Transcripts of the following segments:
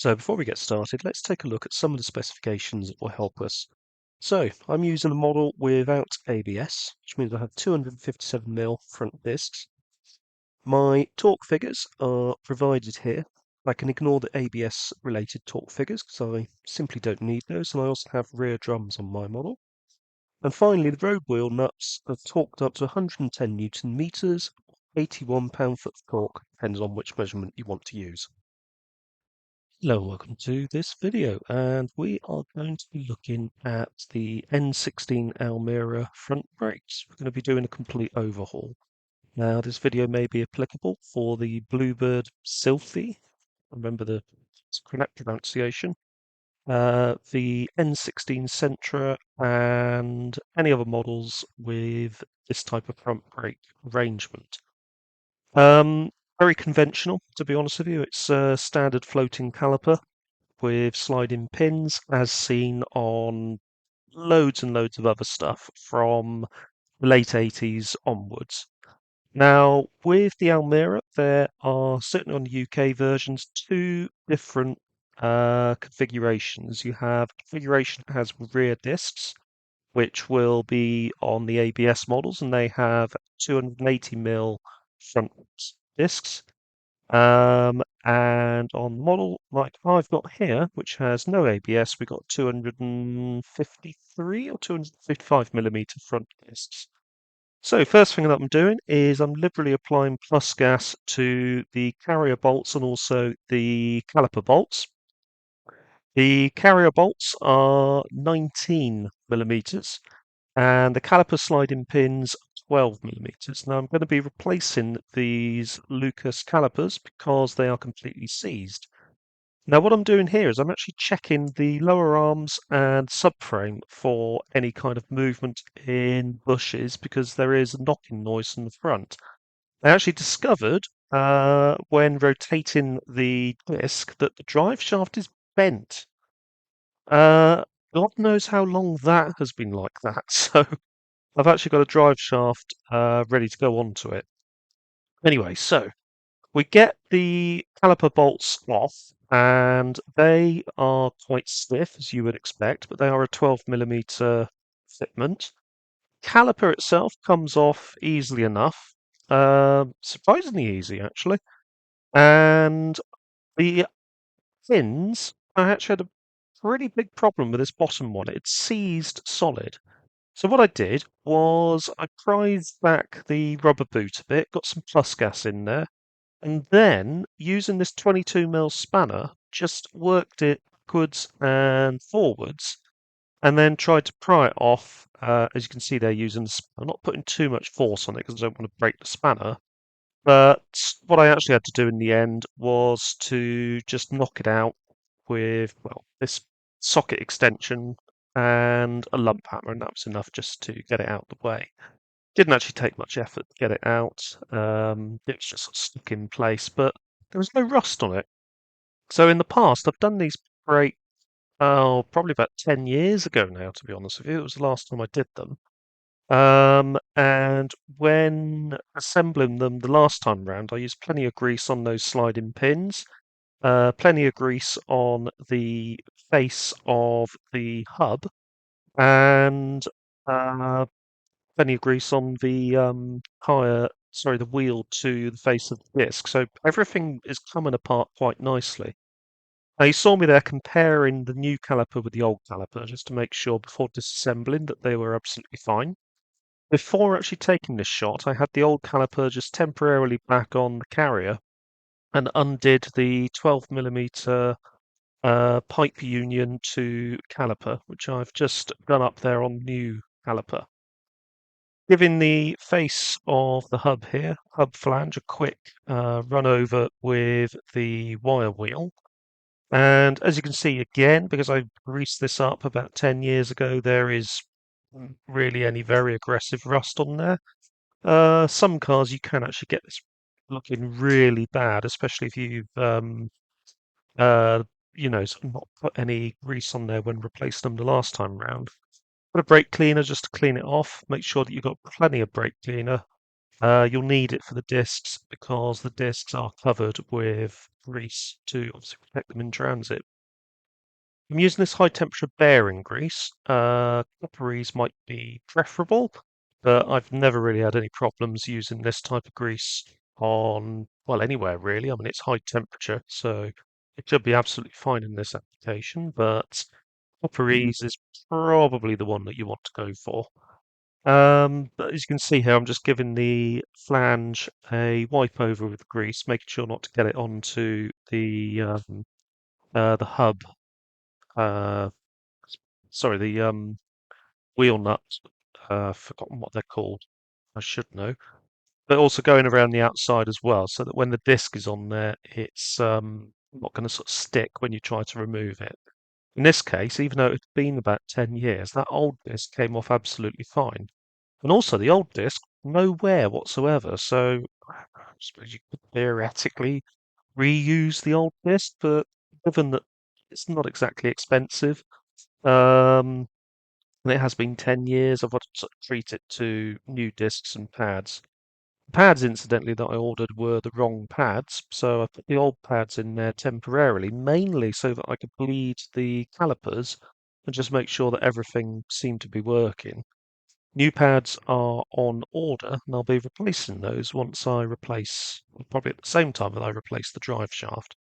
So before we get started, let's take a look at some of the specifications that will help us. So I'm using a model without ABS, which means I have 257mm front discs. My torque figures are provided here. I can ignore the ABS related torque figures because I simply don't need those, and I also have rear drums on my model. And finally, the road wheel nuts are torqued up to 110 Newton meters, 81 pound-foot of torque, depends on which measurement you want to use. Hello, welcome to this video, and we are going to be looking at the N16 Almera front brakes. We're going to be doing a complete overhaul. Now, this video may be applicable for the Bluebird Sylphy, remember the correct pronunciation, the N16 Sentra, and any other models with this type of front brake arrangement. Um, Very conventional, to be honest with you. It's a standard floating caliper with sliding pins, as seen on loads and loads of other stuff from the late 80s onwards. Now, with the Almera, there are, certainly on the UK versions, two different configurations. You have a configuration that has rear discs, which will be on the ABS models, and they have 280mm front discs. And on the model like I've got here, which has no ABS, we've got 253 or 255mm front discs. So first thing that I'm doing is I'm liberally applying plus gas to the carrier bolts and also the caliper bolts. The carrier bolts are 19mm and the caliper sliding pins 12mm. Now I'm going to be replacing these Lucas calipers because they are completely seized. Now what I'm doing here is I'm actually checking the lower arms and subframe for any kind of movement in bushes because there is a knocking noise in the front. I actually discovered when rotating the disc that the drive shaft is bent. God knows how long that has been like that. So I've actually got a drive shaft ready to go onto it. Anyway, so we get the caliper bolts off, and they are quite stiff, as you would expect, but they are a 12mm fitment. Caliper itself comes off easily enough, surprisingly easy actually, and the pins, I actually had a pretty big problem with this bottom one. It's seized solid. So what I did was I prized back the rubber boot a bit, got some plus gas in there, and then using this 22mm spanner, just worked it backwards and forwards, and then tried to pry it off. As you can see, they're using. I'm not putting too much force on it because I don't want to break the spanner. But what I actually had to do in the end was to just knock it out with, well, this socket extension and a lump hammer, and that was enough just to get it out of the way. Didn't actually take much effort to get it out. It was just sort of stuck in place, but there was no rust on it. So in the past, I've done these brakes, oh, probably about 10 years ago now, to be honest with you. It was the last time I did them. And when assembling them the last time round, I used plenty of grease on those sliding pins, plenty of grease on the face of the hub, and uh, plenty of grease on the the wheel to the face of the disc. So everything is coming apart quite nicely. Now you saw me there comparing the new caliper with the old caliper just to make sure before disassembling that they were absolutely fine. Before actually taking this shot, I had the old caliper just temporarily back on the carrier and undid the 12mm pipe union to caliper, which I've just done up there on new caliper. Giving the face of the hub here, hub flange, a quick run over with the wire wheel. And as you can see again, because I greased this up about 10 years ago, there is really any very aggressive rust on there. Some cars you can actually get this looking really bad, especially if you've uh, sort of not put any grease on there when replacing them the last time round. Put a brake cleaner just to clean it off. Make sure that you've got plenty of brake cleaner. You'll need it for the discs because the discs are covered with grease to obviously protect them in transit. I'm using this high temperature bearing grease. Copperies might be preferable, but I've never really had any problems using this type of grease on, well, anywhere really. I mean, it's high temperature, so it should be absolutely fine in this application, but copperies is probably the one that you want to go for. But as you can see here, I'm just giving the flange a wipe over with grease, making sure not to get it onto the hub. Uh, sorry, the wheel nuts. Forgotten what they're called. I should know. But also going around the outside as well, so that when the disc is on there, it's not going to sort of stick when you try to remove it. In this case, even though it's been about 10 years, that old disc came off absolutely fine. And also the old disc, no wear whatsoever. So I suppose you could theoretically reuse the old disc, but given that it's not exactly expensive, and it has been 10 years, I've got to sort of treat it to new discs and pads. The pads, incidentally, that I ordered were the wrong pads, so I put the old pads in there temporarily, mainly so that I could bleed the calipers and just make sure that everything seemed to be working. New pads are on order, and I'll be replacing those once I replace, probably at the same time that I replace the drive shaft.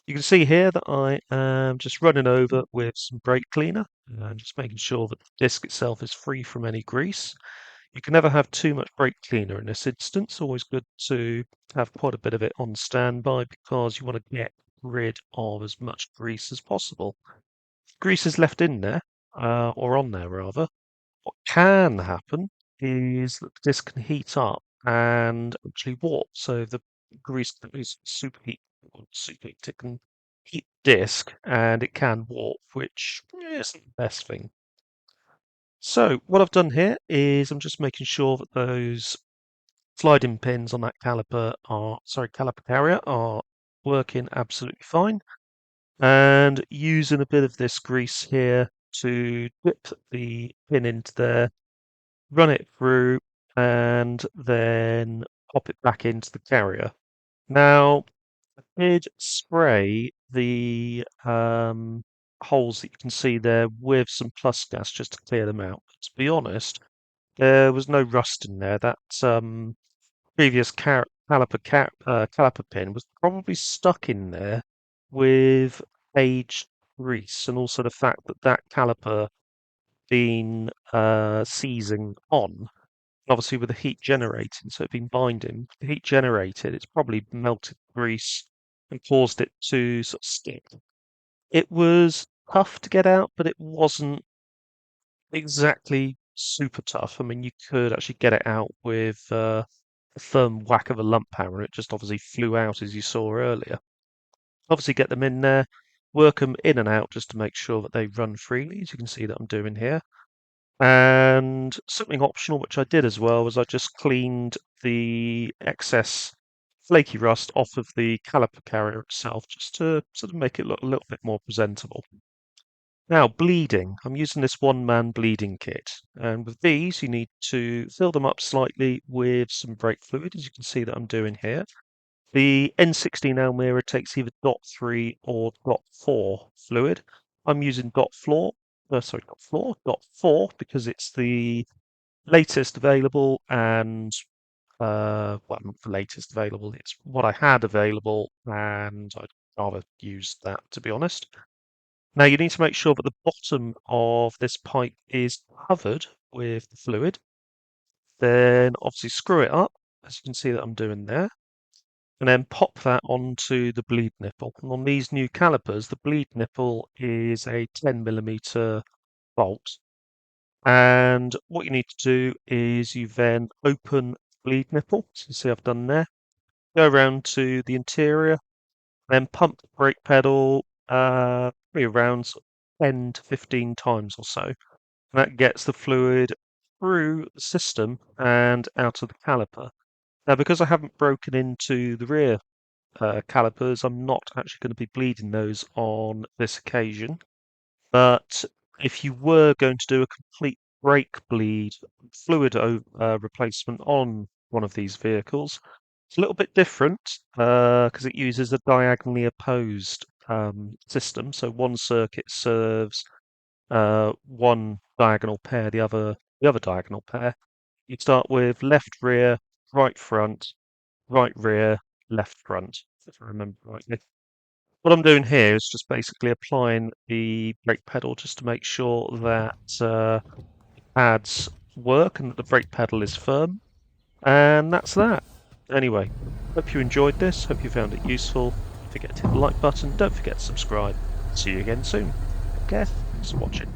You can see here that I am just running over with some brake cleaner and just making sure that the disc itself is free from any grease. You can never have too much brake cleaner in this instance. Always good to have quite a bit of it on standby because you want to get rid of as much grease as possible. If grease is left in there, or on there rather, what can happen is that the disc can heat up and actually warp. So the grease can superheat. It can heat the disc and it can warp, which isn't the best thing. So what I've done here is I'm just making sure that those sliding pins on that caliper carrier are working absolutely fine, and using a bit of this grease here to dip the pin into there, run it through, and then pop it back into the carrier. Now, I did spray the holes that you can see there with some plus gas just to clear them out. To be honest, there was no rust in there. That previous caliper pin was probably stuck in there with aged grease, and also the fact that that caliper been seizing on. Obviously, with the heat generating, so it's been binding. The heat generated, it's probably melted grease and caused it to sort of stick. It was tough to get out, but it wasn't exactly super tough. I mean, you could actually get it out with a firm whack of a lump hammer. It just obviously flew out as you saw earlier. Obviously, get them in there, work them in and out just to make sure that they run freely, as you can see that I'm doing here. And something optional, which I did as well, was I just cleaned the excess flaky rust off of the caliper carrier itself, just to sort of make it look a little bit more presentable. Now, bleeding. I'm using this one-man bleeding kit. And with these, you need to fill them up slightly with some brake fluid, as you can see that I'm doing here. The N16 Almera takes either .3 or .4 fluid. I'm using .4 because it's the latest available and well, not the latest available. It's what I had available, and I'd rather use that, to be honest. Now you need to make sure that the bottom of this pipe is covered with the fluid. Then obviously screw it up, as you can see that I'm doing there, and then pop that onto the bleed nipple. And on these new calipers, the bleed nipple is a 10mm bolt. And what you need to do is you then open the bleed nipple, so you see I've done there, go around to the interior, then pump the brake pedal probably around sort of 10 to 15 times or so. And that gets the fluid through the system and out of the caliper. Now, because I haven't broken into the rear calipers, I'm not actually going to be bleeding those on this occasion. But if you were going to do a complete brake bleed fluid replacement on one of these vehicles. It's a little bit different because it uses a diagonally opposed system. So one circuit serves one diagonal pair, the other diagonal pair. You start with left rear, right front, right rear, left front, if I remember rightly. What I'm doing here is just basically applying the brake pedal just to make sure that pads work and that the brake pedal is firm. And that's that. Anyway, hope you enjoyed this. Hope you found it useful. Don't forget to hit the like button. Don't forget to subscribe. See you again soon. Take care. Thanks for watching.